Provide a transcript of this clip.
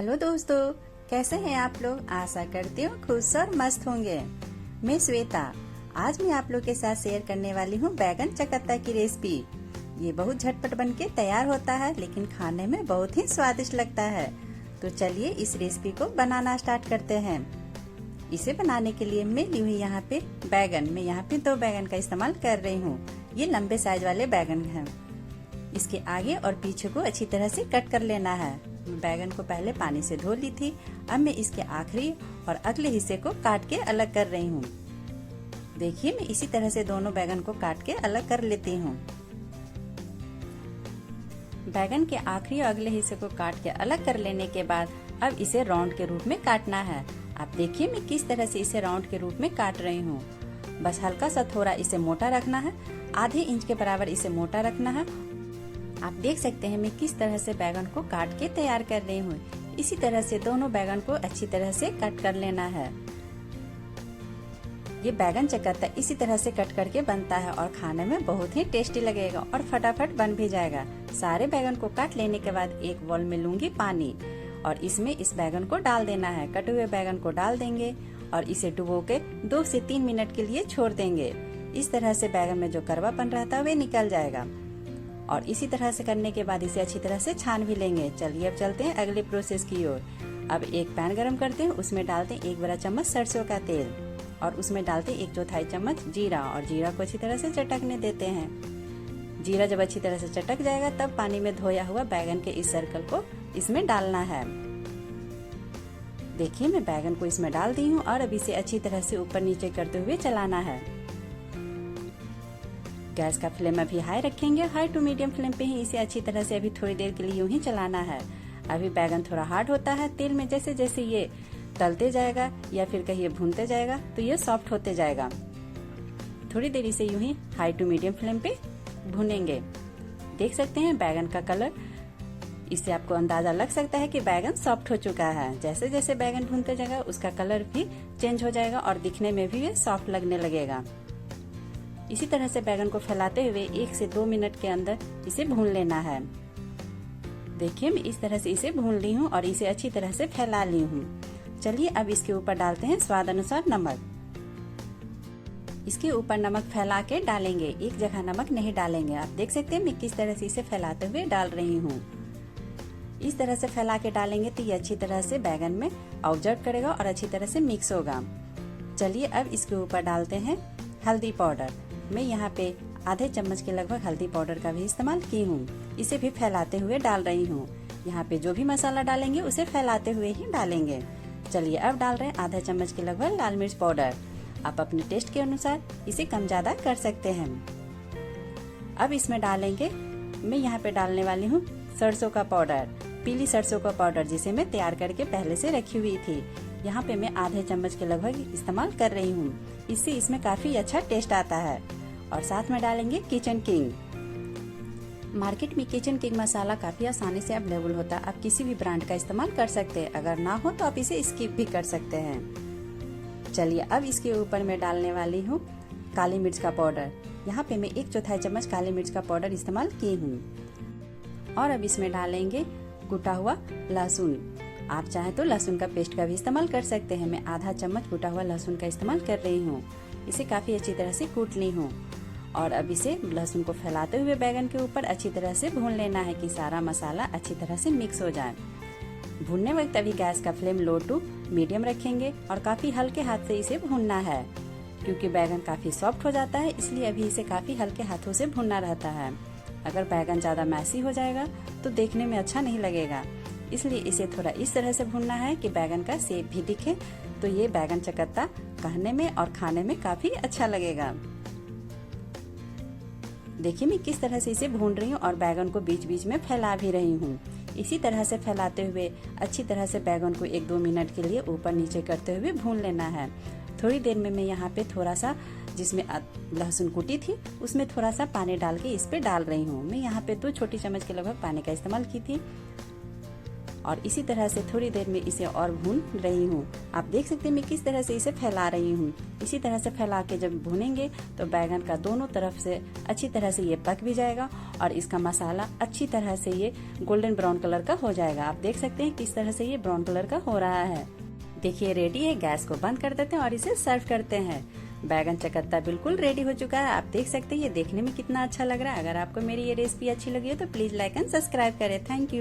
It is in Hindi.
हेलो दोस्तों, कैसे हैं आप लोग। आशा करती हूँ खुश और मस्त होंगे। मैं श्वेता आज मैं आप लोग के साथ शेयर करने वाली हूँ बैगन चकत्ता की रेसिपी। ये बहुत झटपट बनके तैयार होता है, लेकिन खाने में बहुत ही स्वादिष्ट लगता है। तो चलिए इस रेसिपी को बनाना स्टार्ट करते हैं। इसे बनाने के लिए मैं ली हुई यहाँ पे बैगन। मैं यहाँ पे 2 बैगन का इस्तेमाल कर रही हूँ। ये लंबे साइज वाले बैगन हैं। इसके आगे और पीछे को अच्छी तरह से कट कर लेना है। बैगन को पहले पानी से धो ली थी। अब मैं इसके आखिरी और अगले हिस्से को काट के अलग कर रही हूँ। देखिए मैं इसी तरह से दोनों बैगन को काट के अलग कर लेती हूँ। बैगन के आखिरी और अगले हिस्से को काट के अलग कर लेने के बाद अब इसे राउंड के रूप में काटना है। आप देखिए मैं किस तरह से इसे राउंड के रूप में काट रही हूँ। बस हल्का सा थोड़ा इसे मोटा रखना है, आधे इंच के बराबर इसे मोटा रखना है। आप देख सकते हैं मैं किस तरह से बैगन को काट के तैयार कर रही हूँ। इसी तरह से दोनों बैगन को अच्छी तरह से कट कर लेना है। ये बैगन चकत्ता इसी तरह से कट करके बनता है और खाने में बहुत ही टेस्टी लगेगा और फटाफट बन भी जाएगा। सारे बैगन को काट लेने के बाद एक बाउल में लूंगी पानी और इसमें इस बैगन को डाल देना है। कटे हुए बैगन को डाल देंगे और इसे डुबो के 2 से 3 मिनट के लिए छोड़ देंगे। इस तरह से बैगन में जो कड़वापन रहता है वे निकल जाएगा। और इसी तरह से करने के बाद इसे अच्छी तरह से छान भी लेंगे। चलिए अब चलते हैं अगले प्रोसेस की ओर। अब एक पैन गरम करते हैं, उसमें डालते हैं 1 बड़ा चम्मच सरसों का तेल और उसमें डालते हैं 1/4 चम्मच जीरा और जीरा को अच्छी तरह से चटकने देते हैं। जीरा जब अच्छी तरह से चटक जाएगा तब पानी में धोया हुआ बैगन के इस सर्कल को इसमें डालना है। देखिए मैं बैगन को इसमें डाल दी हूँ और अब इसे अच्छी तरह से ऊपर नीचे करते हुए चलाना है। गैस का फ्लेम अभी हाई रखेंगे। हाई टू मीडियम फ्लेम पे ही इसे अच्छी तरह से अभी थोड़ी देर के लिए यूं ही चलाना है। अभी बैगन थोड़ा हार्ड होता है। तेल में जैसे जैसे ये तलते जाएगा या फिर कहिए भूनते जाएगा तो ये सॉफ्ट होते जाएगा। थोड़ी देर इसे यूं ही हाई टू मीडियम फ्लेम पे भूनेंगे। देख सकते हैं बैगन का कलर, इससे आपको अंदाजा लग सकता है कि बैगन सॉफ्ट हो चुका है। जैसे जैसे बैगन भूनते जाएगा उसका कलर भी चेंज हो जाएगा और दिखने में भी ये सॉफ्ट लगने लगेगा। इसी तरह से बैगन को फैलाते हुए 1 से 2 मिनट के अंदर इसे भून लेना है। देखिए मैं इस तरह से इसे भून ली हूँ और इसे अच्छी तरह से फैला ली हूँ। चलिए अब इसके ऊपर डालते हैं स्वाद अनुसार नमक। इसके ऊपर नमक फैला के डालेंगे, एक जगह नमक नहीं डालेंगे। आप देख सकते हैं मैं किस तरह से इसे फैलाते हुए डाल रही हूँ। इस तरह से फैला के डालेंगे तो ये अच्छी तरह से बैगन में ऑब्जर्व करेगा और अच्छी तरह से मिक्स होगा। चलिए अब इसके ऊपर डालते हैं हल्दी पाउडर। मैं यहाँ पे आधे चम्मच के लगभग हल्दी पाउडर का भी इस्तेमाल की हूँ। इसे भी फैलाते हुए डाल रही हूँ। यहाँ पे जो भी मसाला डालेंगे उसे फैलाते हुए ही डालेंगे। चलिए अब डाल रहे हैं आधा चम्मच के लगभग लाल मिर्च पाउडर। आप अपने टेस्ट के अनुसार इसे कम ज्यादा कर सकते हैं। अब इसमें डालेंगे, मैं यहाँ पे डालने वाली हूँ सरसों का पाउडर, पीली सरसों का पाउडर जिसे मैं तैयार करके पहले से रखी हुई थी। यहाँ पे मैं आधे चम्मच के लगभग इस्तेमाल कर रही हूँ। इससे इसमें काफी अच्छा टेस्ट आता है। और साथ में डालेंगे किचन किंग। मार्केट में किचन किंग मसाला काफी आसानी से अवेलेबल होता है। आप किसी भी ब्रांड का इस्तेमाल कर सकते हैं। अगर ना हो तो आप इसे स्किप भी कर सकते हैं। चलिए अब इसके ऊपर मैं डालने वाली हूँ काली मिर्च का पाउडर। यहाँ पे मैं 1/4 चम्मच काली मिर्च का पाउडर इस्तेमाल की हूँ। और अब इसमें डालेंगे कुटा हुआ लहसुन। आप चाहे तो लहसुन का पेस्ट का भी इस्तेमाल कर सकते हैं। मैं आधा चम्मच कुटा हुआ लहसुन का इस्तेमाल कर रही हूँ। इसे काफी अच्छी तरह से कूट ली हूँ और अब इसे लहसुन को फैलाते हुए बैगन के ऊपर अच्छी तरह से भून लेना है कि सारा मसाला अच्छी तरह से मिक्स हो जाए। भूनने वक्त अभी गैस का फ्लेम लो टू मीडियम रखेंगे और काफी हल्के हाथ से इसे भूनना है। क्योंकि बैगन काफी सॉफ्ट हो जाता है, इसलिए अभी इसे काफी हल्के हाथों से भूनना रहता है। अगर बैगन ज्यादा मैसी हो जाएगा तो देखने में अच्छा नहीं लगेगा। इसलिए इसे थोड़ा इस तरह से भूनना है कि बैगन का शेप भी दिखे, तो ये बैगन चकत्ता कहने में और खाने में काफी अच्छा लगेगा। देखिए मैं किस तरह से इसे भून रही हूँ और बैगन को बीच बीच में फैला भी रही हूँ। इसी तरह से फैलाते हुए अच्छी तरह से बैगन को 1-2 मिनट के लिए ऊपर नीचे करते हुए भून लेना है। थोड़ी देर में मैं यहाँ पे थोड़ा सा जिसमें लहसुन कुटी थी उसमें थोड़ा सा पानी डाल के इस पे डाल रही हूँ। मैं यहाँ पे 2 छोटी चम्मच के लगभग पानी का इस्तेमाल की थी। और इसी तरह से थोड़ी देर में इसे और भून रही हूँ। आप देख सकते हैं मैं किस तरह से इसे फैला रही हूँ। इसी तरह से फैला के जब भूनेंगे तो बैगन का दोनों तरफ से अच्छी तरह से ये पक भी जाएगा और इसका मसाला अच्छी तरह से ये गोल्डन ब्राउन कलर का हो जाएगा। आप देख सकते हैं किस तरह से ये ब्राउन कलर का हो रहा है। देखिए रेडी है। गैस को बंद कर देते हैं और इसे सर्व करते हैं। बैगन चकत्ता बिल्कुल रेडी हो चुका है। आप देख सकते हैं ये देखने में कितना अच्छा लग रहा है। अगर आपको मेरी ये रेसिपी अच्छी लगी हो तो प्लीज लाइक एंड सब्सक्राइब करें। Thank you.